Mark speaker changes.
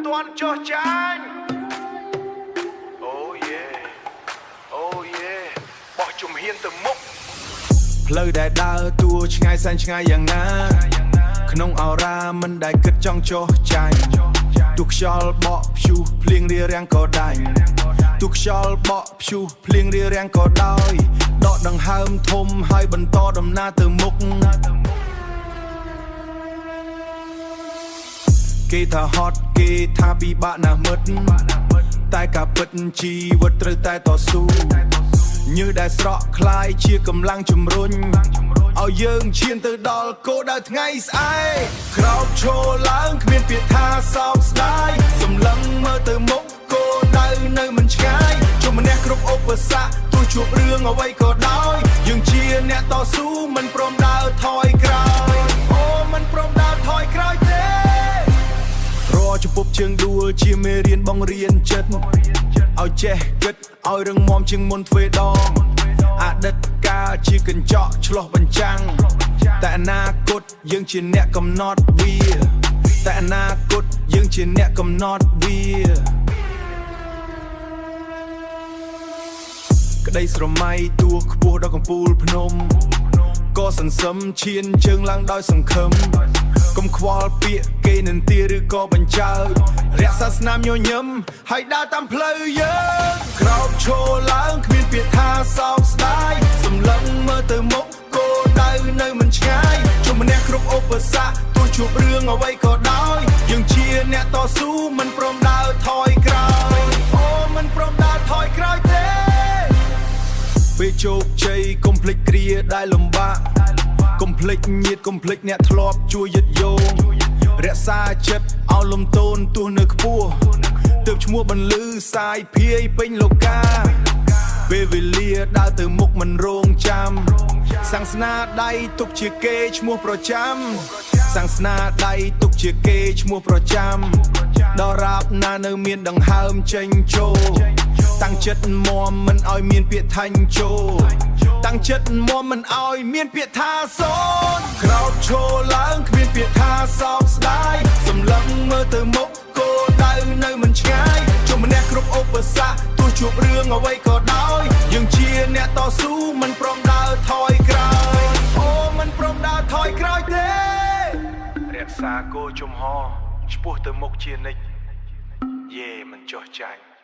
Speaker 1: ទាន់ចុះចាញ់អូយេបោះជំហានទៅមុខផ្លូវដែលដើរតួឆ្ងាយសែនឆ្ងាយយ៉ាងណាក្នុងអរ៉ាមិនដែលគិតចង់ចុះចាញ់ទូខ្យល់បក់ព្យុះភ្លៀងរារាំងក៏ដាច់ទូខ្យល់បក់ព្យុះភ្លៀងរារាំងក៏ដោយដកដង្ហើមធំហើយបន្តដំណើរទៅមុខគេថាហត់គេថាពិបាកណាស់មិត្តតែការពិតជីវិតត្រូវតែតស៊ូញើសដែលស្រក់คล้ายជាកម្លាំងជំរុញឲ្យយើងឈានទៅដល់គោលដៅថ្ងៃស្អែកក្រោកឈរឡើងគ្មានពាក្យថាសោកស្ដាយសម្លឹងមើលទៅមុខគោលដៅនៅមិនឆ្ងាយជុំម្នាក់គ្រប់ឧបសគ្គទោះជួបរឿងអ្វីក៏ដោយយើងជាអ្នកតស៊ូមិនព្រមដើរថយក្រោយអូមិនព្រមដើរថយក្រោយទេចំពប់ជើងដួលជាមេរៀនបង្រៀនចិត្តឲ្យចេះគិតឲ្យរឹងមាំជាងមុនទ្វេដងអតីតកាលជាកញ្ចក់ឆ្លោះបញ្ចាំងតែអនាគតយើងជាអ្នកកំណត់វាតែអនាគតយើងជាអ្នកកំណត់វាក្តីស្រមៃតួខ្ពស់ដល់កំពូលភ្នំក៏សន្សឹមឈានជើងឡើងដោយសង្ឃឹមកុំខ្វល់ពាក្យគេនិន្ទាឬក៏បញ្ចើរក្សាស្នាមញញឹមហើយដើរតាមផ្លូវយើងក្រោកឈរឡើងគ្មានពាក្យថាសោកស្ដាយសម្លឹងមើលទៅមុខគោលដៅនៅមិនឆ្ងាយជុំម្នាក់គ្រប់ឧបសគ្គទោះជួបរឿងអ្វីក៏ដោយយើងជាអ្នកតស៊ូមិនព្រមដើរថយក្រោយអូមិនព្រមដើរថយក្រោយទេពេលជោគជ័យកុំភ្លេចគ្រាដែលលំបាកកុំភ្លេចញាតិកុំភ្លេចអ្នកធ្លាប់ជួយយឹតយោងរក្សាចិត្តឲ្យលំទោនទោះនៅខ្ពស់ទើបឈ្មោះបន្លឺសាយភាយពេញលោកាពេលវេលាដើរទៅមុខមិនរងចាំសាំងស្នាដៃទុកជាគេឈ្មោះប្រចាំសាំងស្នាដៃទុកជាគេឈ្មោះប្រចាំដល់រាបណានៅមានដង្ហើមចេញចូលតាំងចិត្តមមមិនឲ្យមានពាក្យថាញ់ចូលតាំងចិត្តមមមិនឲ្យមានពាក្យថាសូនក្រោកឈរឡើងគ្មានពាក្យថាសោកស្ដាយសម្លឹងមើលទៅមុខគោលដៅនៅមិនឆ្ងាយជុំម្នាក់គ្រប់ឧបសគ្គទោះជួបរឿងអ្វីក៏ដោយយើងជាអ្នកតស៊ូមិនព្រមដើរថយក្រោយអូមិនព្រមដើរថយក្រោយទេរក្សាគោលជំហរឆ្ពោះទៅមុខជានិច្ចយេមិនចុះចាញ់